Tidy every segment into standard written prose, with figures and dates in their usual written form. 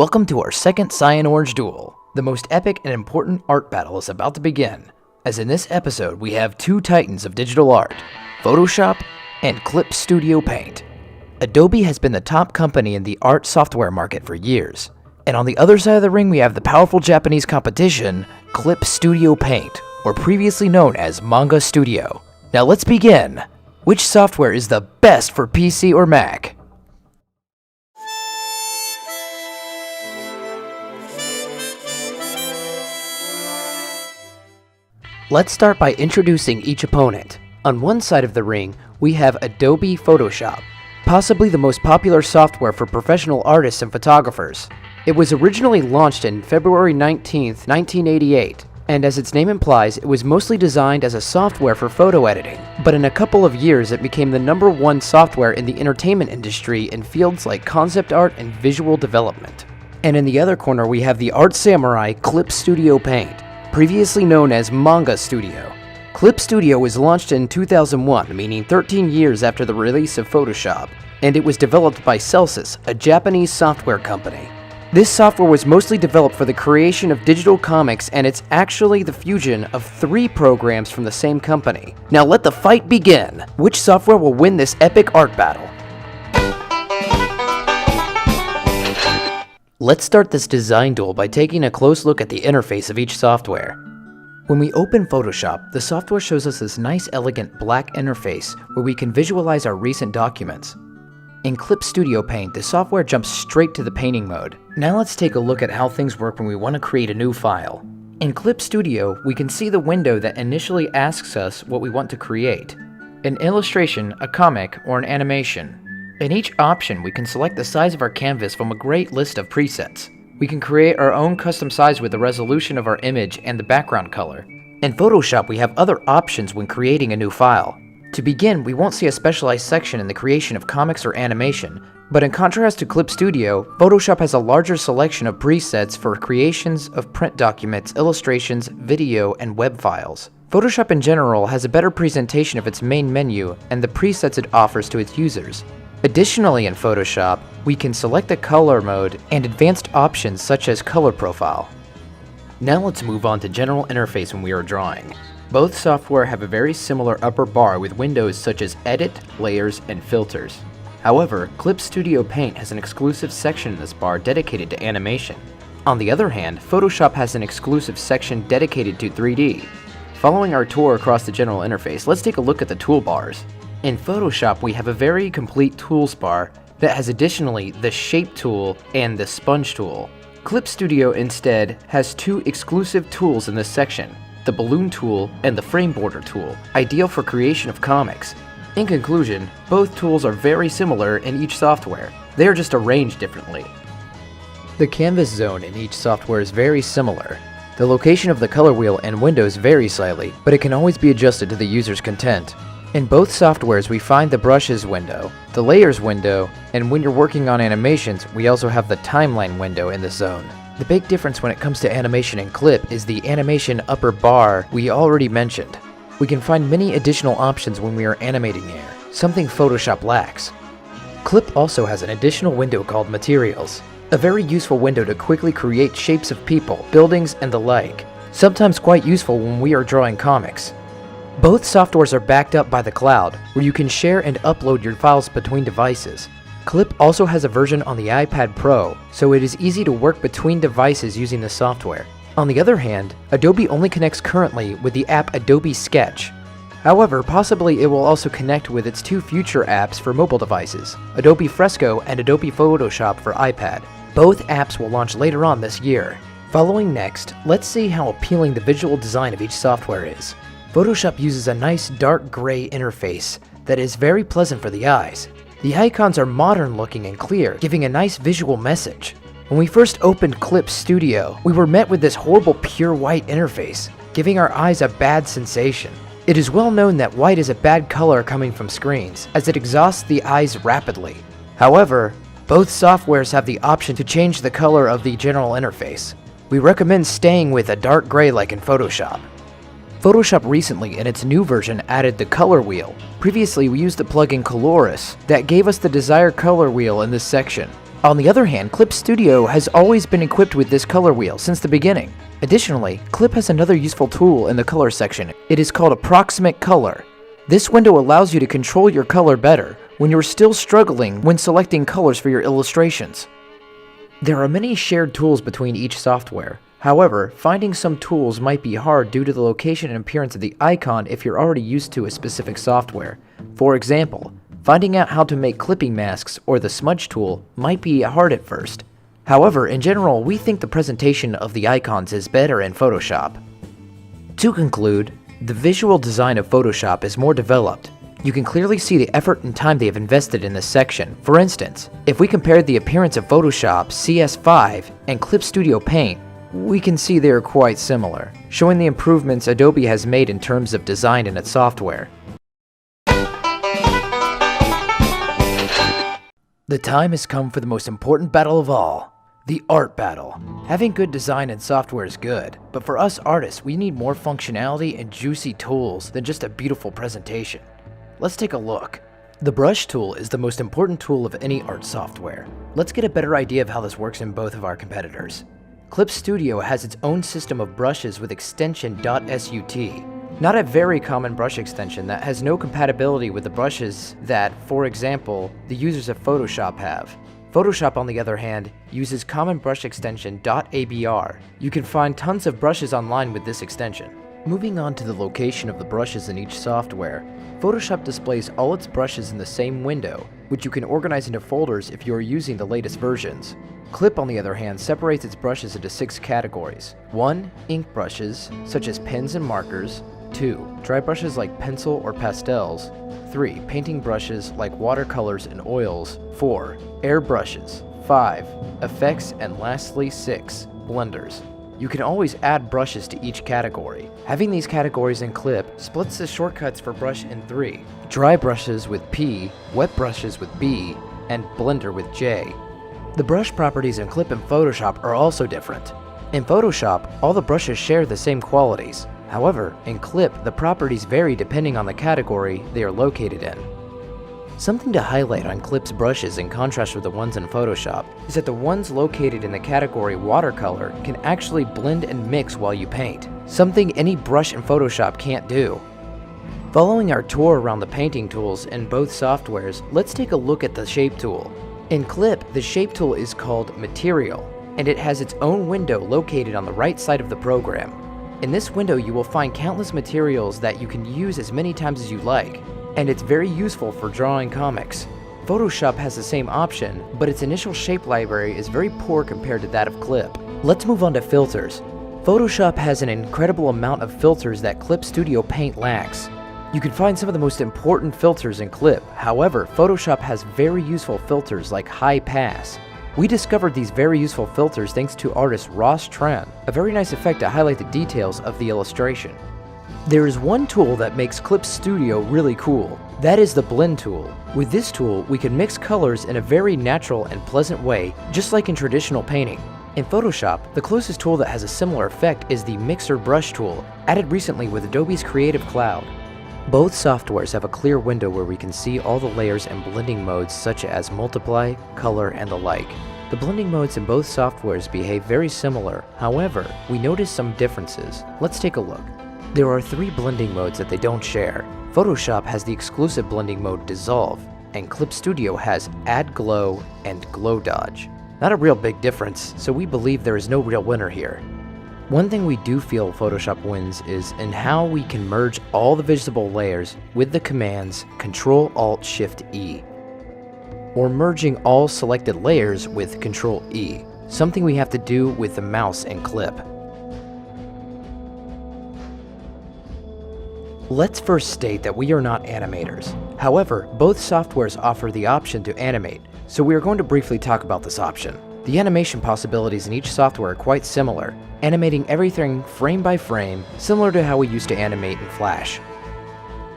Welcome to our second Cyan Orange duel. The most epic and important art battle is about to begin, as in this episode we have two titans of digital art, Photoshop and Clip Studio Paint. Adobe has been the top company in the art software market for years, and on the other side of the ring we have the powerful Japanese competition, Clip Studio Paint, or previously known as Manga Studio. Now let's begin. Which software is the best for PC or Mac? Let's start by introducing each opponent. On one side of the ring, we have Adobe Photoshop, possibly the most popular software for professional artists and photographers. It was originally launched in February 19, 1988, and as its name implies, it was mostly designed as a software for photo editing. But in a couple of years, it became the #1 software in the entertainment industry in fields like concept art and visual development. And in the other corner, we have the art samurai Clip Studio Paint, previously known as Manga Studio. Clip Studio was launched in 2001, meaning 13 years after the release of Photoshop, and it was developed by Celsius, a Japanese software company. This software was mostly developed for the creation of digital comics, and it's actually the fusion of 3 programs from the same company. Now let the fight begin! Which software will win this epic art battle? Let's start this design duel by taking a close look at the interface of each software. When we open Photoshop, the software shows us this nice elegant black interface where we can visualize our recent documents. In Clip Studio Paint, the software jumps straight to the painting mode. Now let's take a look at how things work when we want to create a new file. In Clip Studio, we can see the window that initially asks us what we want to create: an illustration, a comic, or an animation. In each option, we can select the size of our canvas from a great list of presets. We can create our own custom size with the resolution of our image and the background color. In Photoshop, we have other options when creating a new file. To begin, we won't see a specialized section in the creation of comics or animation, but in contrast to Clip Studio, Photoshop has a larger selection of presets for creations of print documents, illustrations, video, and web files. Photoshop in general has a better presentation of its main menu and the presets it offers to its users. Additionally, in Photoshop, we can select the color mode and advanced options such as color profile. Now let's move on to general interface when we are drawing. Both software have a very similar upper bar with windows such as Edit, Layers, and Filters. However, Clip Studio Paint has an exclusive section in this bar dedicated to animation. On the other hand, Photoshop has an exclusive section dedicated to 3D. Following our tour across the general interface, let's take a look at the toolbars. In Photoshop, we have a very complete tools bar that has additionally the Shape tool and the Sponge tool. Clip Studio instead has 2 exclusive tools in this section: the Balloon tool and the Frame Border tool, ideal for creation of comics. In conclusion, both tools are very similar in each software. They are just arranged differently. The canvas zone in each software is very similar. The location of the color wheel and windows vary slightly, but it can always be adjusted to the user's content. In both softwares, we find the brushes window, the layers window, and when you're working on animations, we also have the timeline window in the zone. The big difference when it comes to animation and Clip is the animation upper bar we already mentioned. We can find many additional options when we are animating air, something Photoshop lacks. Clip also has an additional window called Materials, a very useful window to quickly create shapes of people, buildings, and the like, sometimes quite useful when we are drawing comics. Both softwares are backed up by the cloud, where you can share and upload your files between devices. Clip also has a version on the iPad Pro, so it is easy to work between devices using the software. On the other hand, Adobe only connects currently with the app Adobe Sketch. However, possibly it will also connect with its 2 future apps for mobile devices, Adobe Fresco and Adobe Photoshop for iPad. Both apps will launch later on this year. Following next, let's see how appealing the visual design of each software is. Photoshop uses a nice dark gray interface that is very pleasant for the eyes. The icons are modern looking and clear, giving a nice visual message. When we first opened Clip Studio, we were met with this horrible pure white interface, giving our eyes a bad sensation. It is well known that white is a bad color coming from screens, as it exhausts the eyes rapidly. However, both softwares have the option to change the color of the general interface. We recommend staying with a dark gray like in Photoshop. Photoshop recently, in its new version, added the color wheel. Previously, we used the plugin Coloris that gave us the desired color wheel in this section. On the other hand, Clip Studio has always been equipped with this color wheel since the beginning. Additionally, Clip has another useful tool in the color section. It is called Approximate Color. This window allows you to control your color better when you're still struggling when selecting colors for your illustrations. There are many shared tools between each software. However, finding some tools might be hard due to the location and appearance of the icon if you're already used to a specific software. For example, finding out how to make clipping masks or the smudge tool might be hard at first. However, in general, we think the presentation of the icons is better in Photoshop. To conclude, the visual design of Photoshop is more developed. You can clearly see the effort and time they have invested in this section. For instance, if we compared the appearance of Photoshop CS5 and Clip Studio Paint, we can see they are quite similar, showing the improvements Adobe has made in terms of design in its software. The time has come for the most important battle of all, the art battle. Having good design and software is good, but for us artists, we need more functionality and juicy tools than just a beautiful presentation. Let's take a look. The brush tool is the most important tool of any art software. Let's get a better idea of how this works in both of our competitors. Clip Studio has its own system of brushes with extension .sut, not a very common brush extension that has no compatibility with the brushes that, for example, the users of Photoshop have. Photoshop, on the other hand, uses common brush extension .abr. You can find tons of brushes online with this extension. Moving on to the location of the brushes in each software, Photoshop displays all its brushes in the same window, which you can organize into folders if you are using the latest versions. Clip, on the other hand, separates its brushes into 6 categories. 1. Ink brushes, such as pens and markers. 2. Dry brushes like pencil or pastels. 3. Painting brushes like watercolors and oils. 4. Air brushes. 5. Effects, and lastly 6. Blenders. You can always add brushes to each category. Having these categories in Clip splits the shortcuts for brush in 3. Dry brushes with P, wet brushes with B, and blender with J. The brush properties in Clip and Photoshop are also different. In Photoshop, all the brushes share the same qualities. However, in Clip, the properties vary depending on the category they are located in. Something to highlight on Clip's brushes in contrast with the ones in Photoshop is that the ones located in the category watercolor can actually blend and mix while you paint, something any brush in Photoshop can't do. Following our tour around the painting tools in both softwares, let's take a look at the shape tool. In Clip, the shape tool is called Material, and it has its own window located on the right side of the program. In this window, you will find countless materials that you can use as many times as you like, and it's very useful for drawing comics. Photoshop has the same option, but its initial shape library is very poor compared to that of Clip. Let's move on to filters. Photoshop has an incredible amount of filters that Clip Studio Paint lacks. You can find some of the most important filters in Clip. However, Photoshop has very useful filters like High Pass. We discovered these very useful filters thanks to artist Ross Tran, a very nice effect to highlight the details of the illustration. There is one tool that makes Clip Studio really cool. That is the Blend tool. With this tool, we can mix colors in a very natural and pleasant way, just like in traditional painting. In Photoshop, the closest tool that has a similar effect is the Mixer Brush tool, added recently with Adobe's Creative Cloud. Both softwares have a clear window where we can see all the layers and blending modes such as multiply, color, and the like. The blending modes in both softwares behave very similar, however, we notice some differences. Let's take a look. There are 3 blending modes that they don't share. Photoshop has the exclusive blending mode Dissolve, and Clip Studio has Add Glow and Glow Dodge. Not a real big difference, so we believe there is no real winner here. One thing we do feel Photoshop wins is in how we can merge all the visible layers with the commands Ctrl-Alt-Shift-E, or merging all selected layers with Ctrl-E, something we have to do with the mouse and Clip. Let's first state that we are not animators. However, both softwares offer the option to animate, so we are going to briefly talk about this option. The animation possibilities in each software are quite similar, animating everything frame by frame, similar to how we used to animate in Flash.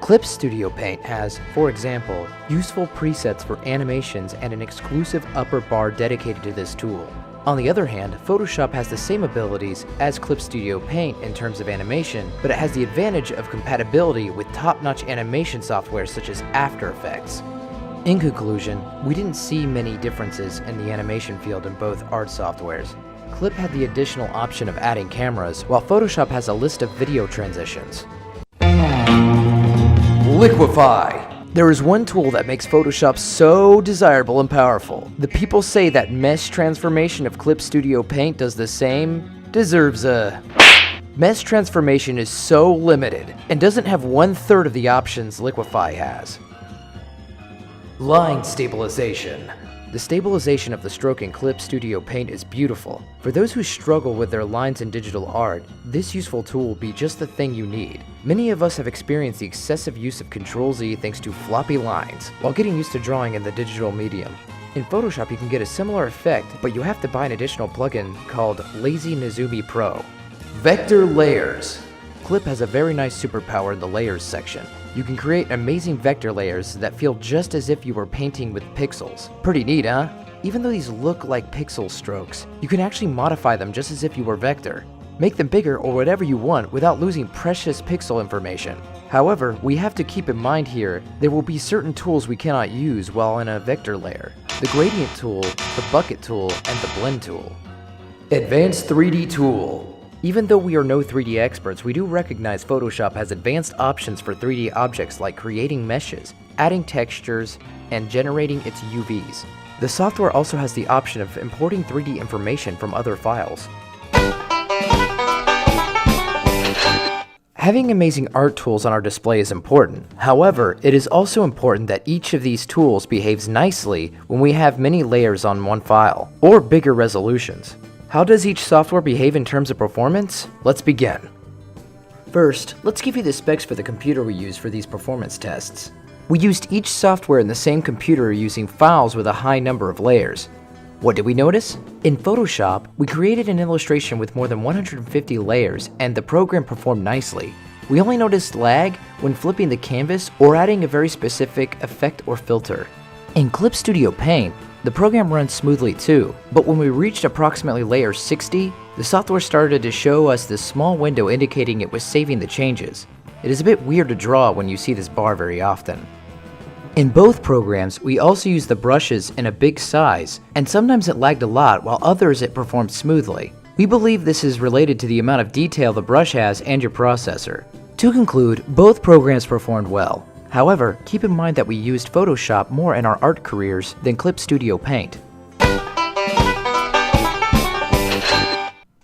Clip Studio Paint has, for example, useful presets for animations and an exclusive upper bar dedicated to this tool. On the other hand, Photoshop has the same abilities as Clip Studio Paint in terms of animation, but it has the advantage of compatibility with top-notch animation software such as After Effects. In conclusion, we didn't see many differences in the animation field in both art softwares. Clip had the additional option of adding cameras, while Photoshop has a list of video transitions. Liquify! There is one tool that makes Photoshop so desirable and powerful. The people say that mesh transformation of Clip Studio Paint does the same. Deserves a... Mesh transformation is so limited and doesn't have 1/3 of the options Liquify has. Line stabilization. The stabilization of the stroke in Clip Studio Paint is beautiful. For those who struggle with their lines in digital art, this useful tool will be just the thing you need. Many of us have experienced the excessive use of Ctrl-Z thanks to floppy lines, while getting used to drawing in the digital medium. In Photoshop you can get a similar effect, but you have to buy an additional plugin called Lazy Nezumi Pro. Vector layers. Clip has a very nice superpower in the layers section. You can create amazing vector layers that feel just as if you were painting with pixels. Pretty neat, huh? Even though these look like pixel strokes, you can actually modify them just as if you were vector. Make them bigger or whatever you want without losing precious pixel information. However, we have to keep in mind here, there will be certain tools we cannot use while in a vector layer. The gradient tool, the bucket tool, and the blend tool. Advanced 3D tool. Even though we are no 3D experts, we do recognize Photoshop has advanced options for 3D objects like creating meshes, adding textures, and generating its UVs. The software also has the option of importing 3D information from other files. Having amazing art tools on our display is important. However, it is also important that each of these tools behaves nicely when we have many layers on one file, or bigger resolutions. How does each software behave in terms of performance? Let's begin. First, let's give you the specs for the computer we use for these performance tests. We used each software in the same computer using files with a high number of layers. What did we notice? In Photoshop, we created an illustration with more than 150 layers and the program performed nicely. We only noticed lag when flipping the canvas or adding a very specific effect or filter. In Clip Studio Paint, the program runs smoothly too, but when we reached approximately layer 60, the software started to show us this small window indicating it was saving the changes. It is a bit weird to draw when you see this bar very often. In both programs, we also used the brushes in a big size, and sometimes it lagged a lot while others it performed smoothly. We believe this is related to the amount of detail the brush has and your processor. To conclude, both programs performed well. However, keep in mind that we used Photoshop more in our art careers than Clip Studio Paint.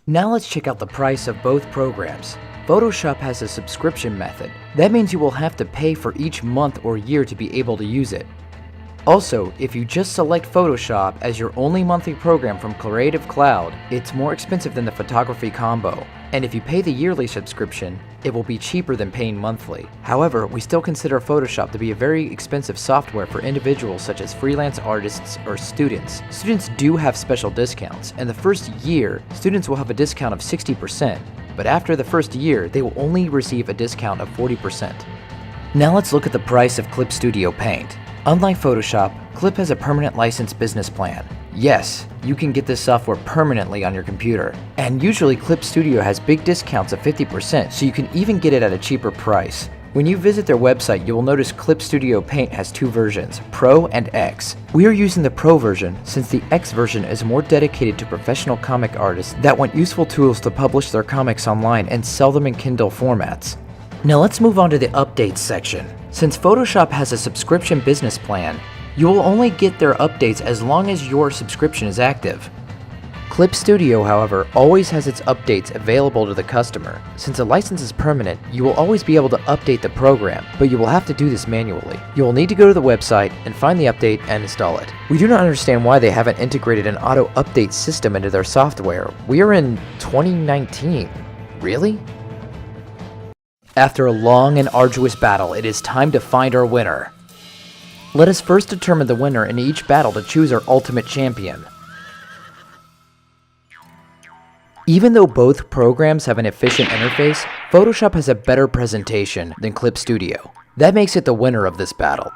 Now let's check out the price of both programs. Photoshop has a subscription method. That means you will have to pay for each month or year to be able to use it. Also, if you just select Photoshop as your only monthly program from Creative Cloud, it's more expensive than the photography combo. And if you pay the yearly subscription, it will be cheaper than paying monthly. However, we still consider Photoshop to be a very expensive software for individuals such as freelance artists or students. Students do have special discounts. In the first year, students will have a discount of 60%, but after the first year, they will only receive a discount of 40%. Now let's look at the price of Clip Studio Paint. Unlike Photoshop, Clip has a permanent license business plan. Yes, you can get this software permanently on your computer. And usually Clip Studio has big discounts of 50%, so you can even get it at a cheaper price. When you visit their website, you will notice Clip Studio Paint has two versions, Pro and X. We are using the Pro version since the X version is more dedicated to professional comic artists that want useful tools to publish their comics online and sell them in Kindle formats. Now let's move on to the updates section. Since Photoshop has a subscription business plan, you will only get their updates as long as your subscription is active. Clip Studio, however, always has its updates available to the customer. Since a license is permanent, you will always be able to update the program, but you will have to do this manually. You will need to go to the website and find the update and install it. We do not understand why they haven't integrated an auto update system into their software. We are in 2019. Really? After a long and arduous battle, it is time to find our winner. Let us first determine the winner in each battle to choose our ultimate champion. Even though both programs have an efficient interface, Photoshop has a better presentation than Clip Studio. That makes it the winner of this battle.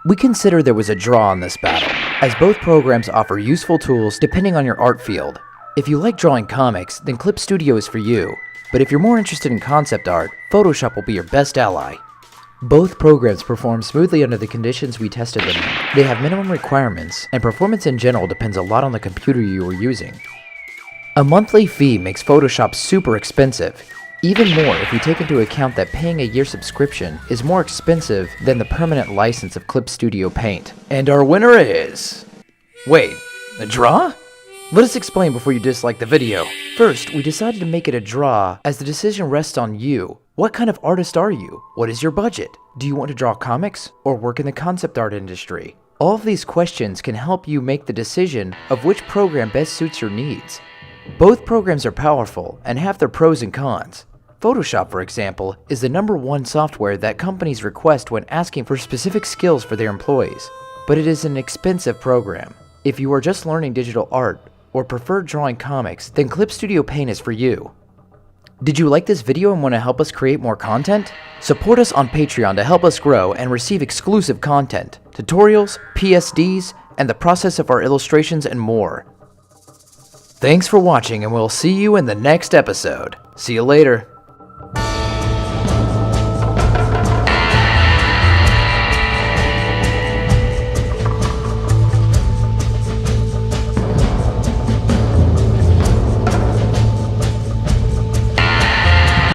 We consider there was a draw in this battle, as both programs offer useful tools depending on your art field. If you like drawing comics, then Clip Studio is for you. But if you're more interested in concept art, Photoshop will be your best ally. Both programs perform smoothly under the conditions we tested them in. They have minimum requirements, and performance in general depends a lot on the computer you are using. A monthly fee makes Photoshop super expensive, even more if we take into account that paying a year subscription is more expensive than the permanent license of Clip Studio Paint. And our winner is... Wait, a draw? Let us explain before you dislike the video. First, we decided to make it a draw as the decision rests on you. What kind of artist are you? What is your budget? Do you want to draw comics or work in the concept art industry? All of these questions can help you make the decision of which program best suits your needs. Both programs are powerful and have their pros and cons. Photoshop, for example, is the #1 software that companies request when asking for specific skills for their employees, but it is an expensive program. If you are just learning digital art or prefer drawing comics, then Clip Studio Paint is for you. Did you like this video and want to help us create more content? Support us on Patreon to help us grow and receive exclusive content, tutorials, PSDs, and the process of our illustrations and more. Thanks for watching, and we'll see you in the next episode. See you later.